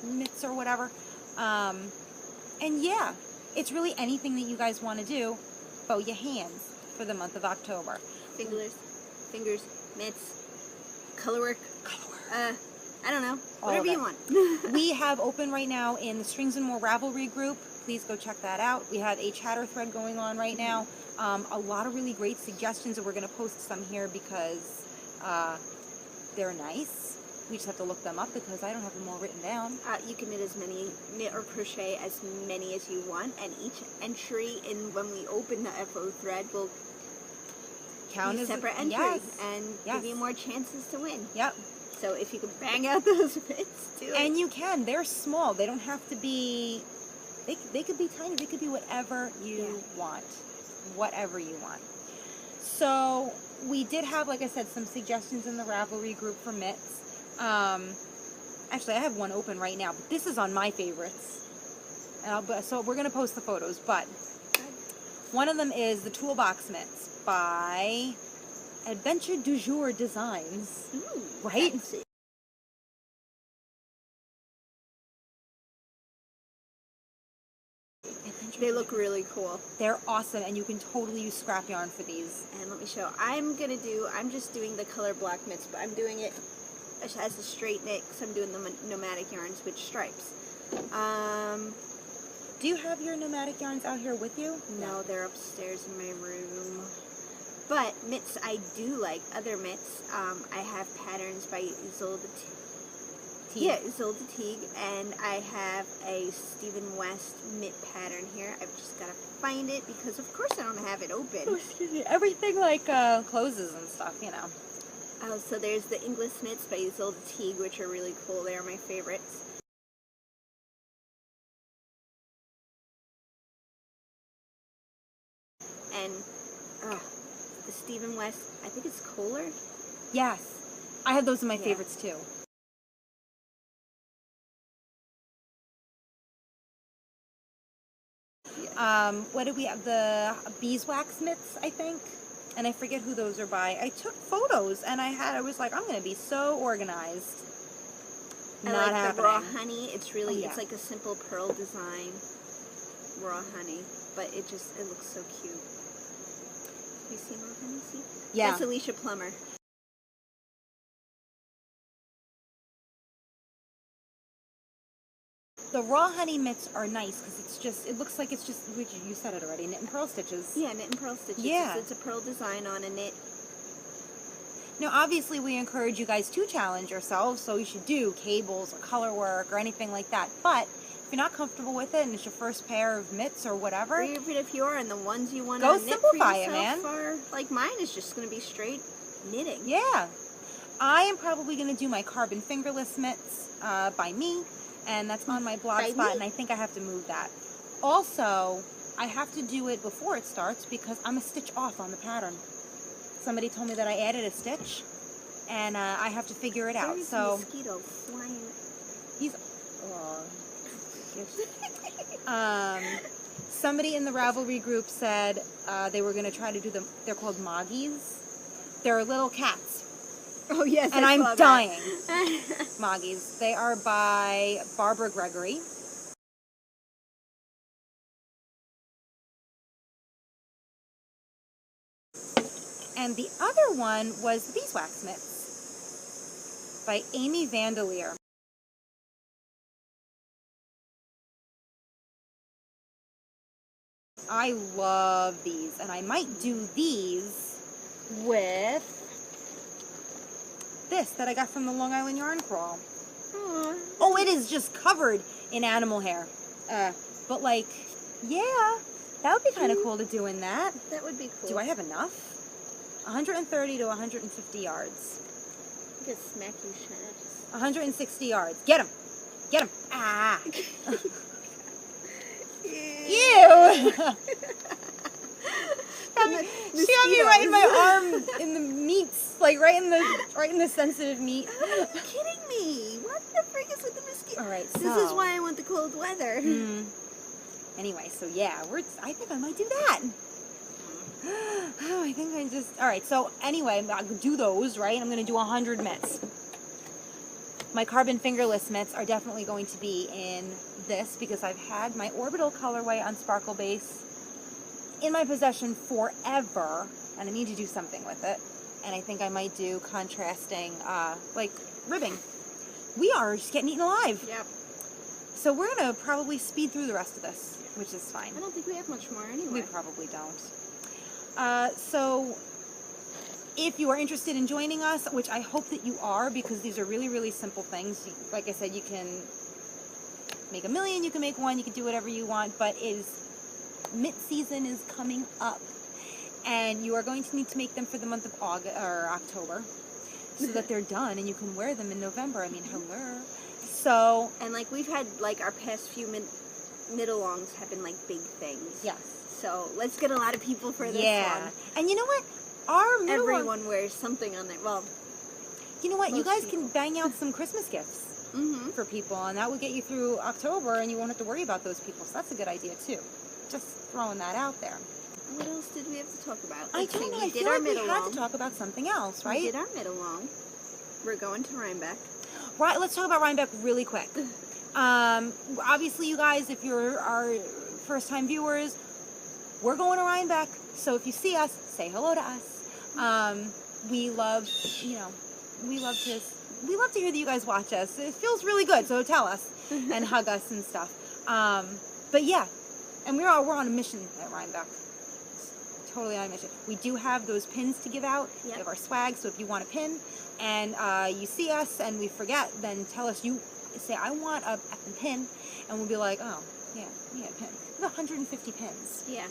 mitts or whatever. And yeah, it's really anything that you guys want to do. Bow your hands for the month of October. Fingers, mitts, colorwork. I don't know. Whatever you want. We have open right now in the Strings and More Ravelry group. Please go check that out. We have a chatter thread going on right now. A lot of really great suggestions, and we're going to post some here because they're nice. We just have to look them up because I don't have them all written down. You can knit or crochet as many as you want, and each entry when we open the FO thread will count as a separate entry and give you more chances to win. Yep. So if you can bang out those bits, do it. And you can. They're small. They don't have to be... They could be tiny. They could be whatever you want. Whatever you want. So we did have, like I said, some suggestions in the Ravelry group for mitts. Actually, I have one open right now, but this is on my favorites. And so we're going to post the photos, but one of them is the Toolbox mitts by Adventure du Jour Designs. Ooh, right? Fancy. They look really cool. They're awesome, and you can totally use scrap yarn for these. And let me show. I'm just doing the color block mitts, but I'm doing it as a straight knit because I'm doing the nomadic yarns with stripes. Do you have your nomadic yarns out here with you? No, they're upstairs in my room. But mitts I do like, other mitts, I have patterns by Ysolda Teague. Yeah, Ysolda Teague, and I have a Stephen West mitt pattern here. I've just got to find it because, of course, I don't have it open. Oh, excuse me. Everything like closes and stuff, you know. Oh, so there's the Inglis mitts by Ysolda Teague, which are really cool. They are my favorites. And the Stephen West, I think it's Kohler. Yes, I have those in my favorites too. What did we have? The Beeswax mitts, I think. And I forget who those are by. I took photos and I was like, I'm going to be so organized. I Not like happening. the raw honey. It's really, it's like a simple pearl design. Raw honey. But it looks so cute. Have you seen raw honey? See? Yeah. That's Alicia Plummer. The raw honey mitts are nice because it looks like it's just, you said it already, knit and pearl stitches. Yeah, knit and pearl stitches. Yeah. It's a pearl design on a knit. Now, obviously, we encourage you guys to challenge yourselves, so you should do cables or color work or anything like that. But if you're not comfortable with it and it's your first pair of mitts or whatever, Or even if you are, and the ones you want go to knit simplify for it, yourself man. are, like mine is just going to be straight knitting. yeah. I am probably going to do my carbon fingerless mitts by me, and that's on my blog By spot, me? and I think I have to move that. Also, I have to do it before it starts because I'm a stitch off on the pattern. Somebody told me that I added a stitch, and I have to figure it out. There's So a mosquito flying. he's. Somebody in the Ravelry group said they were going to try to do them. They're called Moggies. They're little cats. Oh, yes, And I I'm saw dying. that. Moggies. They are by Gregory. And the other one was the Beeswax mitts by Amy Vandelier. I love these, and I might do these with this that I got from the Long Island Yarn Crawl. Aww. Oh, it is just covered in animal hair. But like, yeah, that would be kind of cool to do in that. That would be cool. Do I have enough? 130 to 150 yards. I could smack you, Shanna. 160 yards. Get him. Get him. Ah. Ew. She had me right in my arm in the meats, like right in the sensitive meat. Are you kidding me? What the frick is with the mosquito? All right, This is why I want the cold weather. Anyway, so yeah, I think I might do that. Oh, I think I just... All right, so anyway, I'll do those, right? I'm going to do 100 mitts. My carbon fingerless mitts are definitely going to be in this because I've had my orbital colorway on Sparkle Base in my possession forever, and I need to do something with it. And I think I might do contrasting, like, ribbing. We are just getting eaten alive. Yep. So we're going to probably speed through the rest of this, which is fine. I don't think we have much more anyway. We probably don't. So if you are interested in joining us, which I hope that you are, because these are really, really simple things. Like I said, you can make a million, you can make one, you can do whatever you want, but mitt season is coming up. And you are going to need to make them for the month of August or October so that they're done and you can wear them in November. I mean, hello. So, and like we've had like our past few knit-alongs have been like big things. yes. So let's get a lot of people for this one. And you know what? Everyone wears something on there. Well, you know what? You most guys people. can bang out some Christmas gifts. for people, and that would get you through October, and you won't have to worry about those people. So that's a good idea too. Just throwing that out there. What else did we have to talk about? I don't know. I feel like we had to talk about something else, right? We did our mid-along. We're going to Rhinebeck. Right. Let's talk about Rhinebeck really quick. Obviously, you guys, if you're our first-time viewers, we're going to Rhinebeck. So if you see us, say hello to us. We love, we love to hear that you guys watch us. It feels really good. So tell us and hug us and stuff. But yeah, and we're on a mission at Rhinebeck. Totally on a mission. We do have those pins to give out. Yep. We have our swag. So if you want a pin and you see us and we forget, then tell us. You say, I want a pin, and we'll be like, oh yeah, we got a pin. We have 150 pins. Yeah.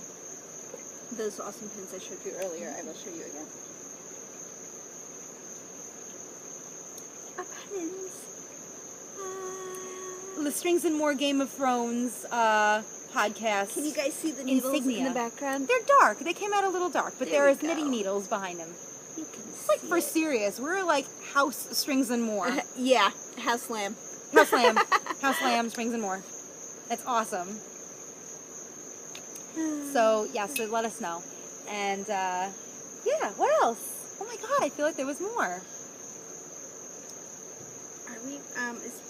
Those awesome pins I showed you earlier, I will show you again. Our pins. The Strings and More Game of Thrones podcast. Can you guys see the needles in the background? They're dark. They came out a little dark, but there is knitting needles behind them. You can it's like for serious. We're like House Strings and More. Yeah, House Lamb. House Lamb. House Lamb, Strings and More. That's awesome. So, yeah, so let us know. And, yeah, what else? Oh my god, I feel like there was more. Are we,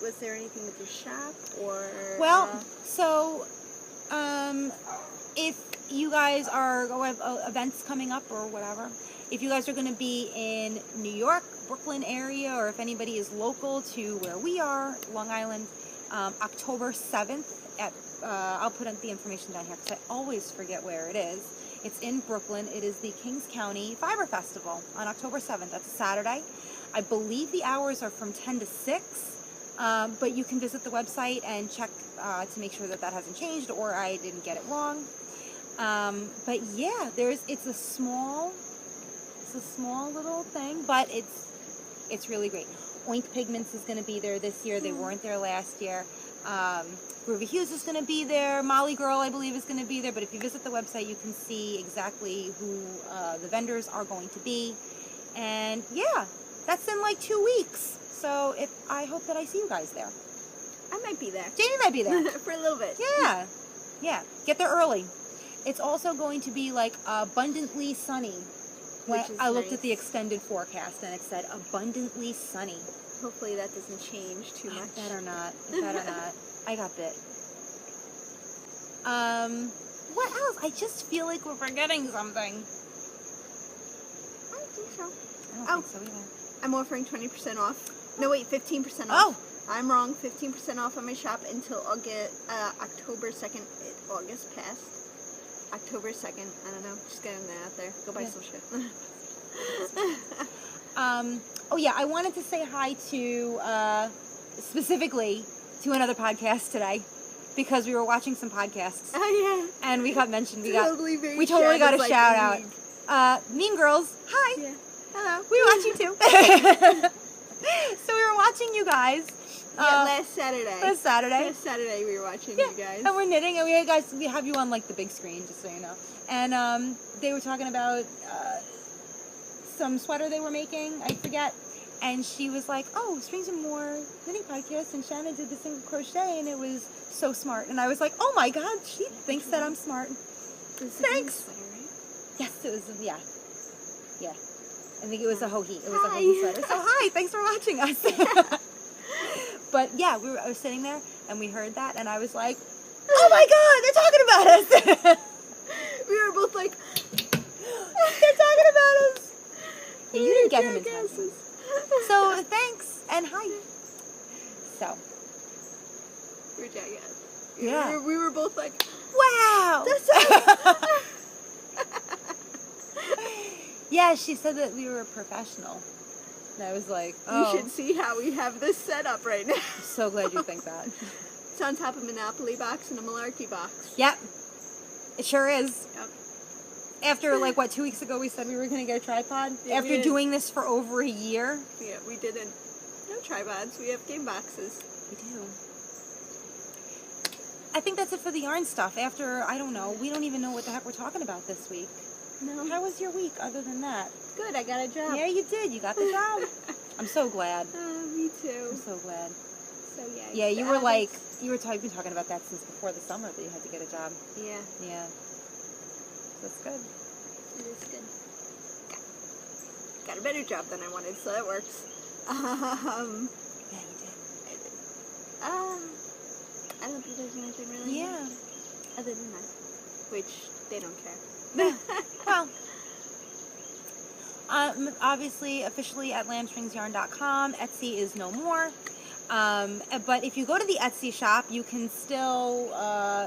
was there anything with your shop, or? Well, so, if you guys have events coming up or whatever, if you guys are going to be in New York, Brooklyn area, or if anybody is local to where we are, Long Island, October 7th at I'll put the information down here because I always forget where it is. It's in Brooklyn. It is the Kings County Fiber Festival on October 7th. That's a Saturday. I believe the hours are from 10 to 6, but you can visit the website and check to make sure that hasn't changed or I didn't get it wrong. But yeah, it's a small little thing, but it's really great. Oink Pigments is going to be there this year. They weren't there last year. Ruby Hughes is going to be there. Molly Girl, I believe, is going to be there. But if you visit the website, you can see exactly who the vendors are going to be. And yeah, that's in like 2 weeks. So I hope that I see you guys there. I might be there. Jaymie might be there. For a little bit. Yeah. Yeah. Get there early. It's also going to be like abundantly sunny. When I looked at the extended forecast and it said abundantly sunny. Hopefully that doesn't change too much. It better not. I got bit. What else? I just feel like we're forgetting something. I don't think so. I don't think so either. I'm offering 20% off. No, wait, 15% off. Oh! I'm wrong. 15% off on my shop until October 2nd. August passed. October 2nd. I don't know. Just getting that out there. Go buy some shit. Oh yeah, I wanted to say hi to, specifically to another podcast today, because we were watching some podcasts. Oh yeah. And we got mentioned. We totally got a shout out. Mean Girls, hi. Yeah. Hello. We watch you too. So we were watching you guys. Last Saturday. Last Saturday we were watching you guys. And we're knitting, and we have you on like the big screen, just so you know. And they were talking about some sweater they were making, I forget. And she was like, oh, Strings and More knitting podcast, and Shanna did the single crochet, and it was so smart. And I was like, oh my god, she thinks that I'm smart. Thanks. Sweater, right? Yes, it was, yeah. I think it was a hoagie. It was a hoagie sweater. So hi, thanks for watching us. But yeah, I was sitting there, and we heard that, and I was like, oh my god, they're talking about us. We were both like, they're talking about us. Yeah, you didn't get him in time. So thanks, and hi. So. We're jackass. Yeah. We were both like, wow. That's us. Yeah, she said that we were professional. And I was like, oh. You should see how we have this set up right now. I'm so glad you think that. It's on top of a Monopoly box and a Malarkey box. Yep. It sure is. Yep. After, 2 weeks ago we said we were going to get a tripod? Yeah, after doing this for over a year? Yeah, we didn't. No tripods. We have game boxes. We do. I think that's it for the yarn stuff. After, I don't know, we don't even know what the heck we're talking about this week. No. How was your week other than that? Good, I got a job. Yeah, you did. You got the job. I'm so glad. Me too. I'm so glad. So yeah. Yeah, you were like, you've been talking about that since before the summer that you had to get a job. Yeah. Yeah. So that's good. It is good. Got a better job than I wanted, so that works. Yeah, you did. I did. I don't think there's anything really. Yeah. Other than that, which they don't care. Yeah. Well, obviously, officially at lambstringsyarn.com. Etsy is no more. But if you go to the Etsy shop, you can still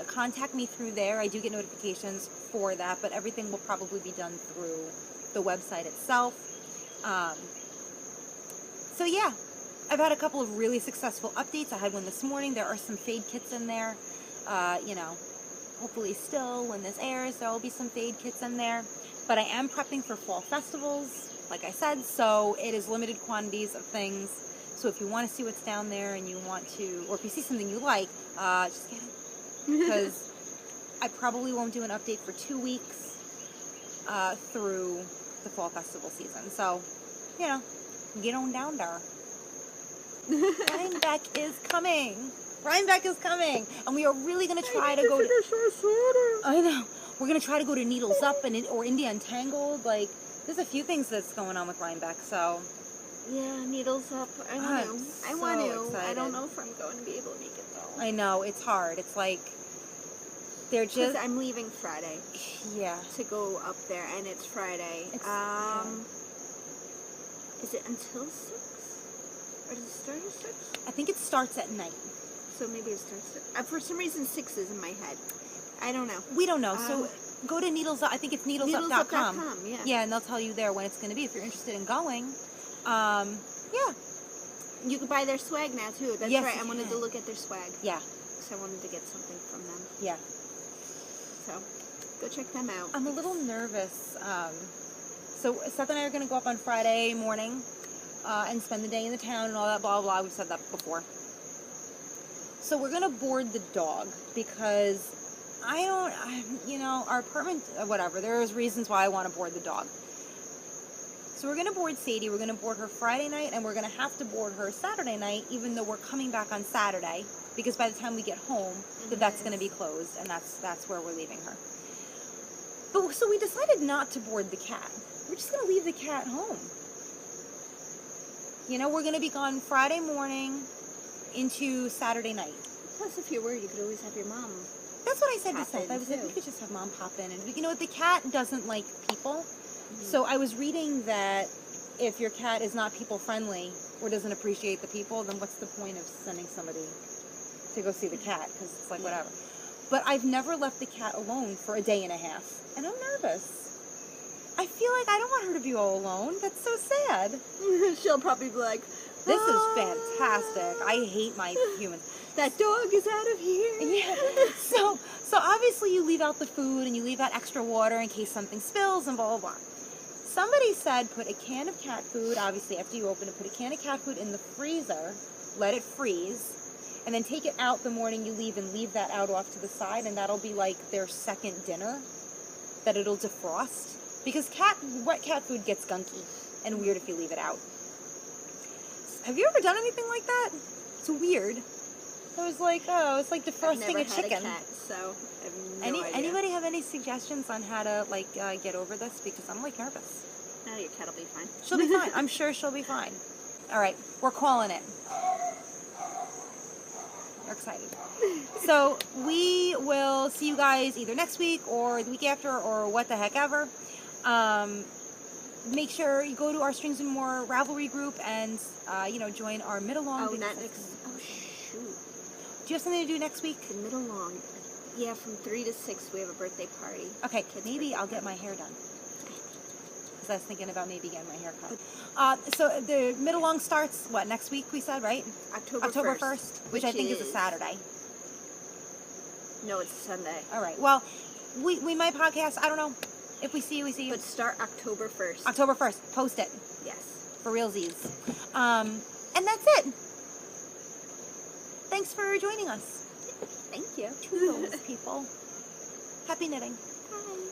contact me through there. I do get notifications for that, but everything will probably be done through the website itself. So yeah, I've had a couple of really successful updates. I had one this morning. There are some fade kits in there. Hopefully still when this airs, there will be some fade kits in there. But I am prepping for fall festivals, like I said, so it is limited quantities of things. So if you want to see what's down there and you want to, or if you see something you like, just get it. Because I probably won't do an update for 2 weeks through the fall festival season. So, get on down there. Rhinebeck is coming. Rhinebeck is coming. And we are really going to try to go to... I know. We're going to try to go to Needles Up or India Untangled. Like, there's a few things that's going on with Rhinebeck, so... Yeah, Needles Up. I want to. Excited. I don't know if I'm going to be able to make it, though. I know. It's hard. It's like... They're just... Because I'm leaving Friday. Yeah. To go up there, and it's Friday. Is it until 6? Or does it start at 6? I think it starts at night. So maybe it starts at... for some reason, 6 is in my head. I don't know. We don't know. So go to Needles Up. I think it's needlesup.com. Yeah. Yeah, and they'll tell you there when it's going to be if you're interested in going. Yeah. You can buy their swag now, too. That's right. I wanted to look at their swag. Yeah. Because I wanted to get something from them. Yeah. So, go check them out. I'm a little nervous. So Seth and I are going to go up on Friday morning and spend the day in the town and all that, blah, blah. We've said that before. So we're going to board the dog because our apartment, whatever, there's reasons why I want to board the dog. So we're going to board Sadie. We're going to board her Friday night, and we're going to have to board her Saturday night, even though we're coming back on Saturday, because by the time we get home, that's going to be closed, and that's where we're leaving her. But so we decided not to board the cat. We're just going to leave the cat home. We're going to be gone Friday morning into Saturday night. Plus, if you're worried, you could always have your mom. That's what I said to Seth. I was like, we could just have Mom pop in. And, the cat doesn't like people. So I was reading that if your cat is not people-friendly or doesn't appreciate the people, then what's the point of sending somebody to go see the cat? Because it's like, whatever. But I've never left the cat alone for a day and a half. And I'm nervous. I feel like I don't want her to be all alone. That's so sad. She'll probably be like, this is fantastic. I hate my humans. That dog is out of here. Yeah. So obviously you leave out the food and you leave out extra water in case something spills and blah, blah, blah. Somebody said put a can of cat food, obviously after you open it, put a can of cat food in the freezer, let it freeze, and then take it out the morning you leave and leave that out off to the side, and that'll be like their second dinner that it'll defrost. Because wet cat food gets gunky and weird if you leave it out. Have you ever done anything like that? It's weird. I was like, it's like defrosting a chicken. I've never had a cat, so I have no idea. Anybody have any suggestions on how to get over this? Because I'm nervous. No, your cat will be fine. She'll be fine. I'm sure she'll be fine. All right, we're calling it. We're excited. So we will see you guys either next week or the week after or what the heck ever. Make sure you go to our Strings and More Ravelry group and join our mid-along. Shoot. Do you have something to do next week? The mid-along. Yeah, from 3 to 6 we have a birthday party. Okay, maybe I'll get my hair done. Because I was thinking about maybe getting my hair cut. So the mid-along starts, next week we said, right? October 1st, which I think is a Saturday. No, it's a Sunday. All right, well, we might podcast, I don't know. If we see you, we see you. But start October 1st. October 1st. Post it. Yes. For realsies. And that's it. Thanks for joining us. Thank you. Toodles, people. Happy knitting. Bye.